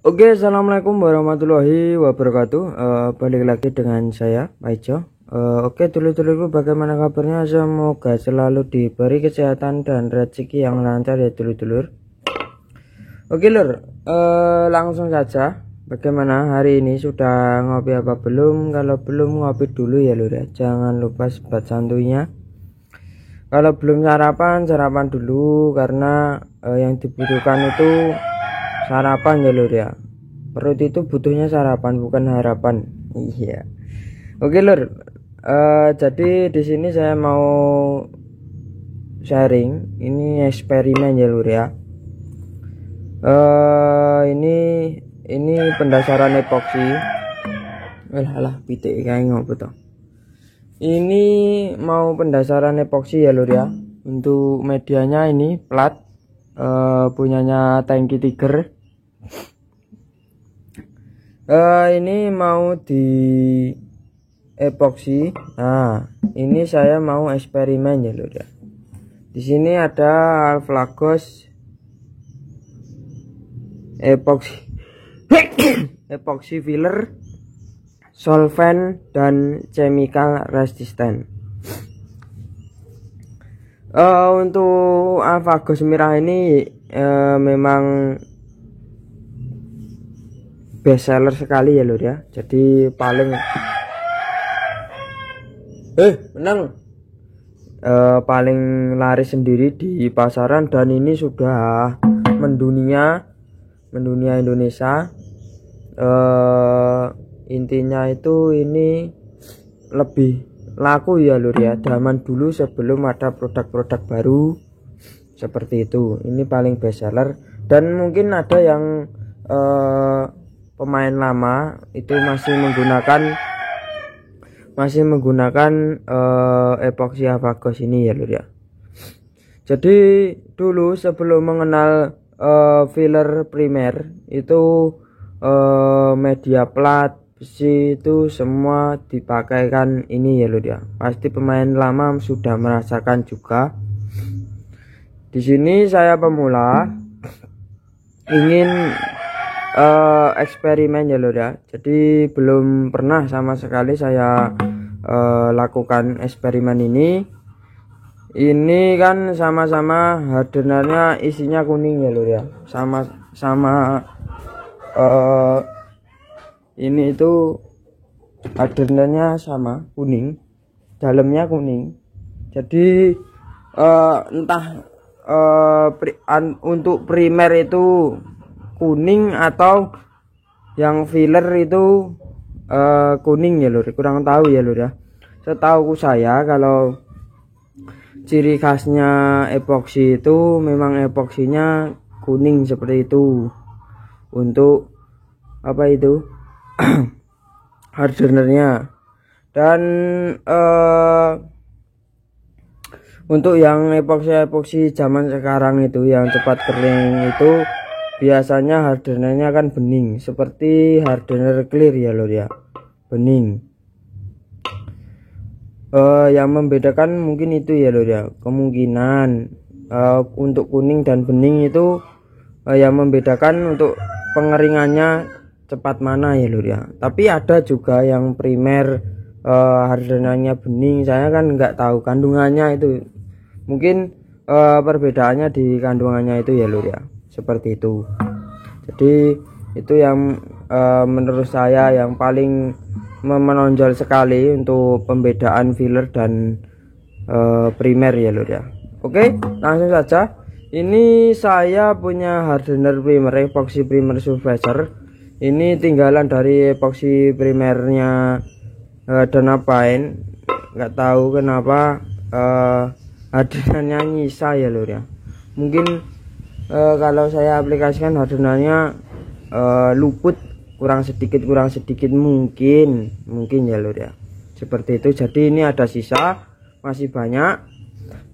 Oke, assalamualaikum warahmatullahi wabarakatuh. Balik lagi dengan saya, Paijo. Oke, dulur-dulurku, bagaimana kabarnya? Semoga selalu diberi kesehatan dan rezeki yang lancar ya, dulur-dulur. Oke, lur, langsung saja. Bagaimana hari ini? Sudah ngopi apa belum? Kalau belum, ngopi dulu ya, lur ya. Jangan lupa sebat santuinya. Kalau belum sarapan, sarapan dulu karena yang dibutuhkan itu sarapan ya, lur ya. Perut itu butuhnya sarapan, bukan harapan. Iya. Oke, lur. Jadi di sini saya mau sharing. Ini eksperimen ya, lur ya. Ini pendasaran epoksi. Alah, pitik kayak ngopo to. Ini mau pendasaran epoksi ya, lur ya. Untuk medianya ini plat, punyanya Tangki Tiger. Ini mau di epoksi. Nah, ini saya mau eksperimen ya, lur ya. Di sini ada Alflagos epoksi epoksi filler, solvent dan chemical resistant. Untuk Alflagos merah ini memang best seller sekali ya, lur ya. Jadi paling paling laris sendiri di pasaran, dan ini sudah mendunia Indonesia. Intinya itu ini lebih laku ya, lur ya, zaman dulu sebelum ada produk-produk baru seperti itu. Ini paling best seller, dan mungkin ada yang pemain lama itu masih menggunakan epoksi Alflagos ini ya, lur ya. Jadi dulu sebelum mengenal filler primer itu media plat, besi itu semua dipakaikan ini ya, lur ya. Pasti pemain lama sudah merasakan juga. Di sini saya pemula ingin eksperimen ya, lur ya. Jadi belum pernah sama sekali saya lakukan eksperimen ini. Ini kan sama-sama hardenernya isinya kuning ya, lur ya. Sama ini itu hardenernya sama kuning, dalamnya kuning. Jadi entah untuk primer itu kuning atau yang filler itu kuning ya, lur. Kurang tahu ya, lur ya. Setahu saya kalau ciri khasnya epoksi itu memang epoksinya kuning seperti itu. Untuk apa itu hardenernya. Dan untuk yang epoksi zaman sekarang itu yang cepat kering itu biasanya hardenernya kan bening, seperti hardener clear ya, lur ya, bening. Yang membedakan mungkin itu ya, lur ya, kemungkinan untuk kuning dan bening itu yang membedakan untuk pengeringannya cepat mana ya, lur ya. Tapi ada juga yang primer hardenernya bening. Saya kan nggak tahu kandungannya itu, mungkin perbedaannya di kandungannya itu ya, lur ya, seperti itu. Jadi itu yang menurut saya yang paling menonjol sekali untuk pembedaan filler dan primer ya, lur ya. Oke, langsung saja. Ini saya punya hardener primer, epoksi primer surfacer. Ini tinggalan dari epoksi primernya Danapain. Nggak tahu kenapa hardenernya nyisa ya, lur ya. Mungkin kalau saya aplikasikan hardenernya luput kurang sedikit mungkin ya, lur ya, seperti itu. Jadi ini ada sisa masih banyak.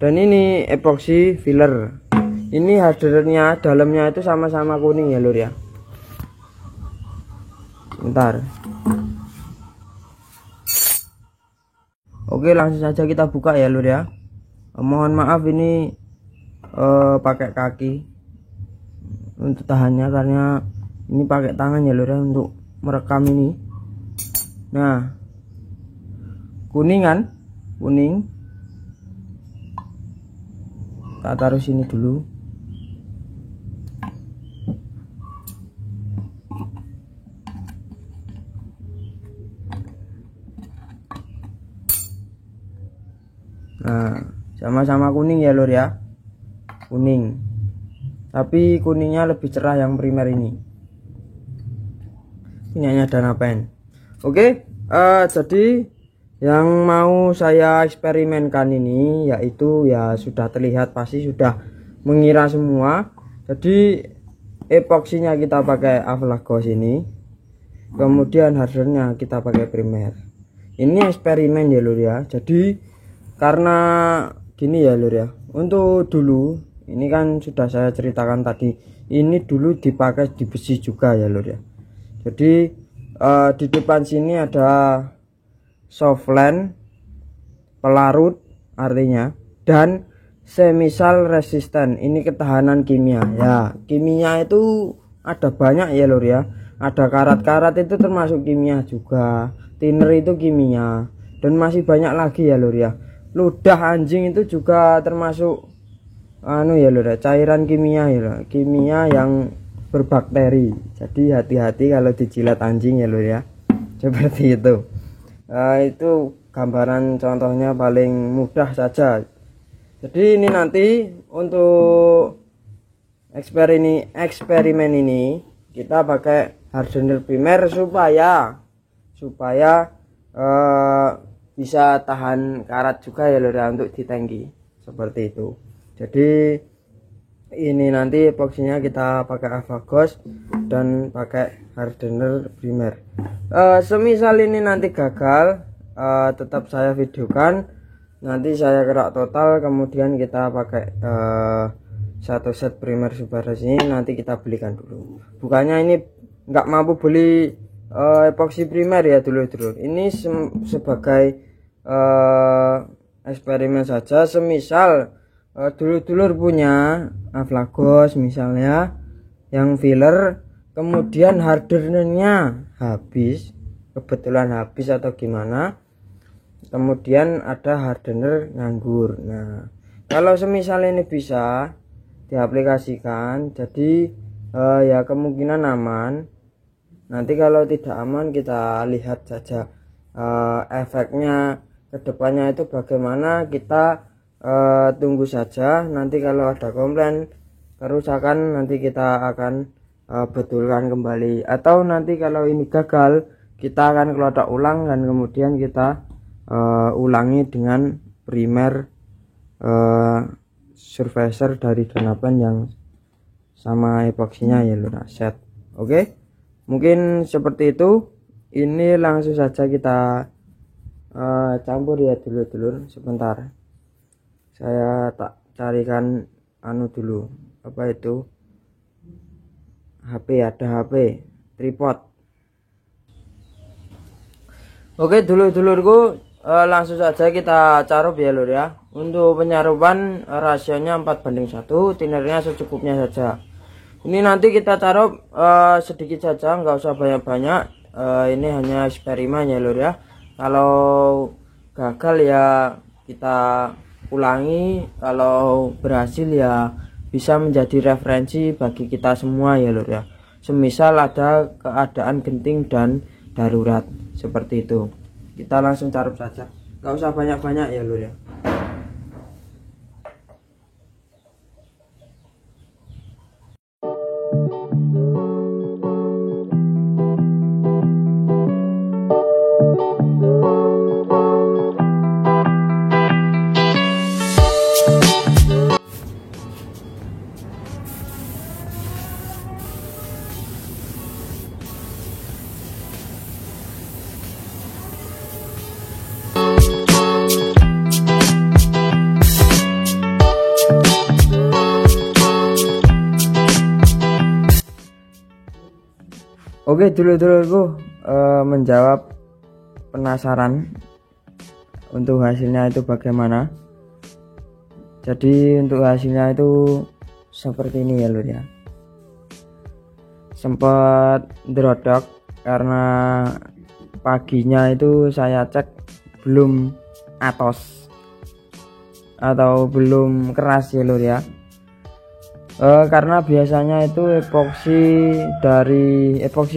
Dan ini epoksi filler, ini hardenernya dalamnya itu sama-sama kuning ya, lur ya. Bentar. Oke, langsung saja kita buka ya, lur ya. Mohon maaf ini pakai kaki untuk tahannya karena Ini pakai tangan ya lur ya untuk merekam ini. Nah, kuning kan, kuning tak taruh sini dulu. Nah, sama-sama kuning ya lur ya, kuning, tapi kuningnya lebih cerah yang primer ini, punyanya Danapen. Oke, jadi yang mau saya eksperimenkan ini yaitu ya sudah terlihat pasti sudah mengira semua. Jadi epoksinya kita pakai Avlagos ini, kemudian hardennya kita pakai primer. Ini eksperimen ya lur ya. Jadi karena gini ya lur ya, untuk dulu ini kan sudah saya ceritakan tadi, ini dulu dipakai di besi juga ya lur ya. Jadi di depan sini ada softland pelarut artinya, dan semisal resisten, ini ketahanan kimia ya. Kimia itu ada banyak ya lur ya, ada karat-karat itu termasuk kimia juga, thinner itu kimia, dan masih banyak lagi ya lur ya. Ludah anjing itu juga termasuk ya lur ya, cairan kimia ya lur, kimia yang berbakteri. Jadi hati-hati kalau dijilat anjing ya lur ya, seperti itu. Itu gambaran contohnya paling mudah saja. Jadi ini nanti untuk eksperimen ini kita pakai hardener primer supaya bisa tahan karat juga ya lur ya, untuk di tangki seperti itu. Jadi ini nanti epoksinya kita pakai Avlagos dan pakai hardener primer. Semisal ini nanti gagal, tetap saya videokan, nanti saya kerak total, kemudian kita pakai satu set primer Subares ini, nanti kita belikan dulu. Bukannya ini nggak mampu beli epoksi primer ya dulur-dulur, ini sebagai eksperimen saja. Semisal dulur-dulur punya Avlagos misalnya yang filler, kemudian hardenernya habis, kebetulan habis atau gimana, kemudian ada hardener nganggur. Nah, kalau semisal ini bisa diaplikasikan, jadi ya kemungkinan aman. Nanti kalau tidak aman kita lihat saja efeknya kedepannya itu bagaimana, kita tunggu saja. Nanti kalau ada komplain kerusakan nanti kita akan betulkan kembali, atau nanti kalau ini gagal kita akan kelotok ulang dan kemudian kita ulangi dengan primer surfacer dari Danapen yang sama epoksinya ya lur, set. Oke, mungkin seperti itu. Ini langsung saja kita campur ya dulur-dulur. Sebentar, saya tak carikan dulu, apa itu, HP, ada HP, tripod. Oke dulur-dulurku, langsung saja kita carup ya lur ya. Untuk penyarupan rasionya 4:1, tinernya secukupnya saja. Ini nanti kita carup sedikit saja, nggak usah banyak-banyak. Ini hanya eksperimen ya lur ya. Kalau gagal ya kita ulangi, kalau berhasil ya bisa menjadi referensi bagi kita semua ya lur ya. Semisal ada keadaan genting dan darurat seperti itu, kita langsung carup saja, nggak usah banyak-banyak ya lur ya. Oke dulur-dulurku, menjawab penasaran untuk hasilnya itu bagaimana. Jadi untuk hasilnya itu seperti ini ya lur ya. sempat drodok karena paginya itu saya cek belum atos atau belum keras ya lur ya. Karena biasanya itu epoksi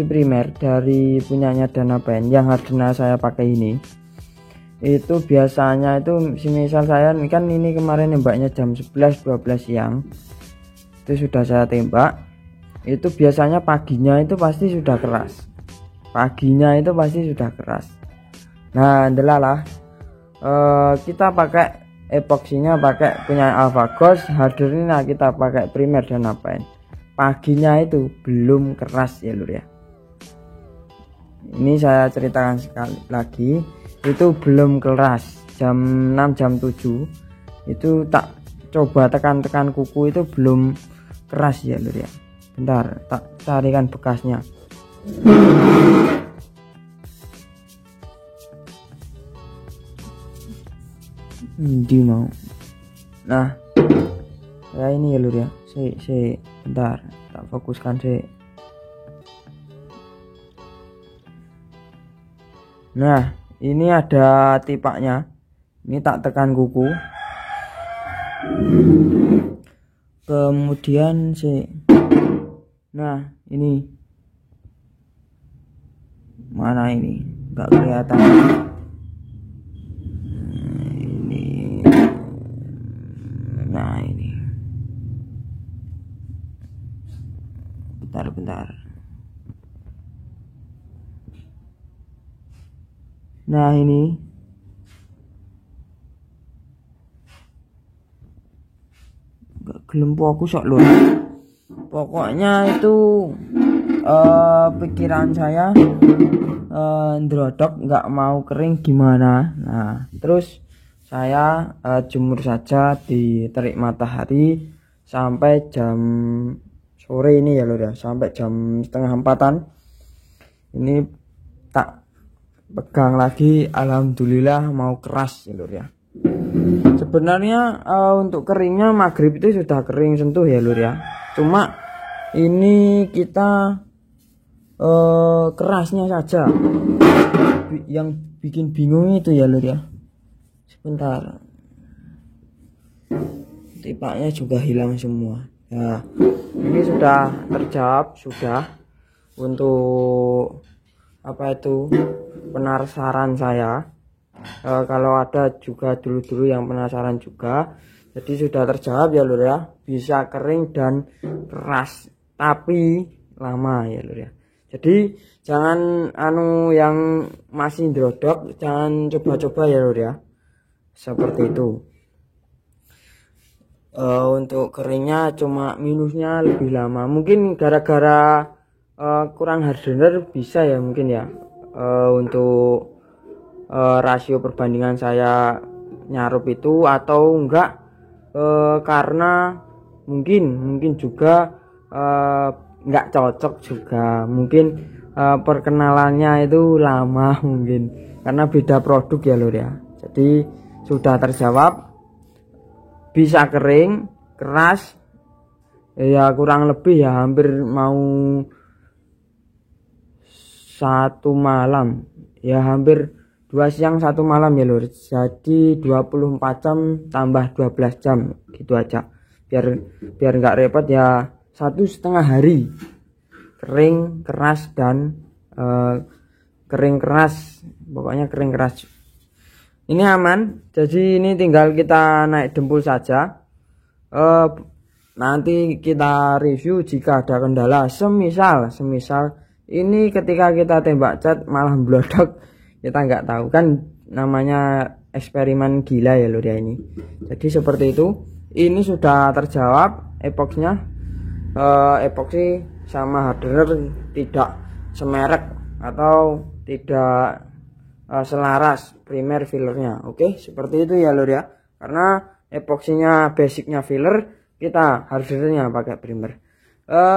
primer dari punyanya Danapen yang Hardena saya pakai ini, itu biasanya itu semisal saya kan ini kemarin nembaknya jam 11-12 siang itu sudah saya tembak, itu biasanya paginya itu pasti sudah keras, nah delalah kita pakai epoksinya pakai punya Alphagos, Harderina kita pakai primer dan apain, paginya itu belum keras ya lur ya. Ini saya ceritakan sekali lagi, itu belum keras. Jam 6 jam 7 itu tak coba tekan-tekan kuku itu belum keras ya lur ya. Bentar tak carikan bekasnya. Ini mau. Nah ya ini ya lur ya. Bentar tak fokuskan sih. Nah ini ada tipaknya, ini tak tekan kuku, kemudian nah ini mana ini nggak kelihatan, nah ini bentar. Nah ini gak gelem fokus sok lho. Pokoknya itu pikiran saya ndrodok nggak mau kering gimana. Nah terus saya jemur saja di terik matahari sampai jam sore ini ya lho ya, sampai jam 3:30 ini tak pegang lagi, alhamdulillah mau keras ya lur ya. Sebenarnya untuk keringnya maghrib itu sudah kering sentuh ya lur ya, cuma ini kita kerasnya saja yang bikin bingung itu ya lur ya. Sebentar, tipaknya juga hilang semua. Nah ini sudah terjawab sudah untuk apa itu penasaran saya. Kalau ada juga dulu yang penasaran juga, jadi sudah terjawab ya lur ya, bisa kering dan keras tapi lama ya lur ya. Jadi jangan yang masih ndrodok jangan coba-coba ya lur ya, seperti itu. Untuk keringnya cuma minusnya lebih lama, mungkin gara-gara kurang hardener bisa ya mungkin ya. Untuk rasio perbandingan saya nyarup itu atau enggak karena mungkin juga enggak cocok juga, mungkin perkenalannya itu lama mungkin karena beda produk ya lur ya. Jadi sudah terjawab, bisa kering keras ya, kurang lebih ya hampir mau 1 malam ya, hampir 2 siang 1 malam ya lur. Jadi 24 jam tambah 12 jam gitu aja, biar nggak repot ya. 1,5 hari kering keras dan kering keras, pokoknya kering keras. Ini aman, jadi ini tinggal kita naik dempul saja. Nanti kita review jika ada kendala, semisal ini ketika kita tembak cat malah blodok, kita nggak tahu kan, namanya eksperimen gila ya lur ya ini. Jadi seperti itu. Ini sudah terjawab epoksinya, epoksi sama hardener tidak semerek atau tidak selaras primer fillernya. Oke, seperti itu ya lur ya, karena epoksinya basicnya filler, kita hardenernya pakai primer.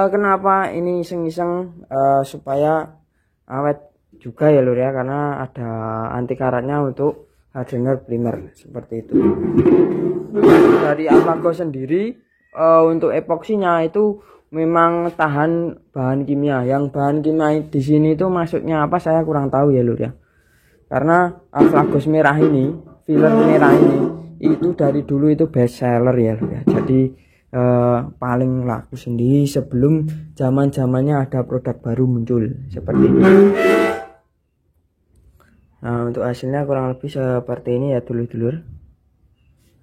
Kenapa ini iseng-iseng supaya awet juga ya lur ya, karena ada anti karatnya untuk hardener primer seperti itu. Dari Alphagos sendiri untuk epoksinya itu memang tahan bahan kimia. Yang bahan kimia di sini itu maksudnya apa saya kurang tahu ya lur ya. Karena Aflagos merah ini, filler merah ini itu dari dulu itu best seller ya lur ya. Jadi paling laku sendiri sebelum zamannya ada produk baru muncul seperti ini. Nah, untuk hasilnya kurang lebih seperti ini ya dulur-dulur.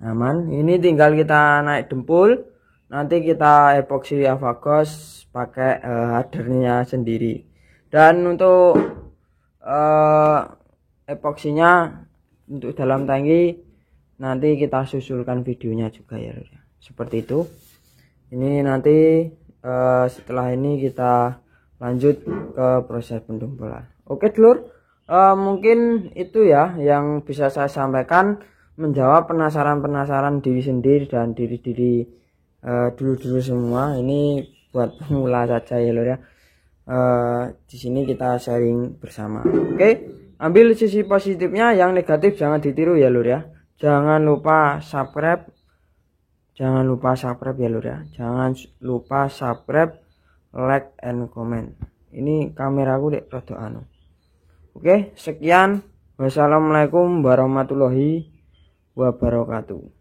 Aman. Ini tinggal kita naik dempul, nanti kita epoksi Aflagos pakai hadernya sendiri. Dan untuk epoksinya untuk dalam tangki nanti kita susulkan videonya juga ya lur ya. Seperti itu. Ini nanti setelah ini kita lanjut ke proses pendumpulan. Oke dulur, mungkin itu ya yang bisa saya sampaikan, menjawab penasaran diri sendiri dan diri dulu semua. Ini buat pemula saja ya lur ya. Di sini kita sharing bersama. Oke, ambil sisi positifnya, yang negatif jangan ditiru ya lur ya. Jangan lupa subscribe ya lur ya. Jangan lupa subscribe, like and comment. Ini kameraku dek rada anu. Oke, sekian. Wassalamualaikum warahmatullahi wabarakatuh.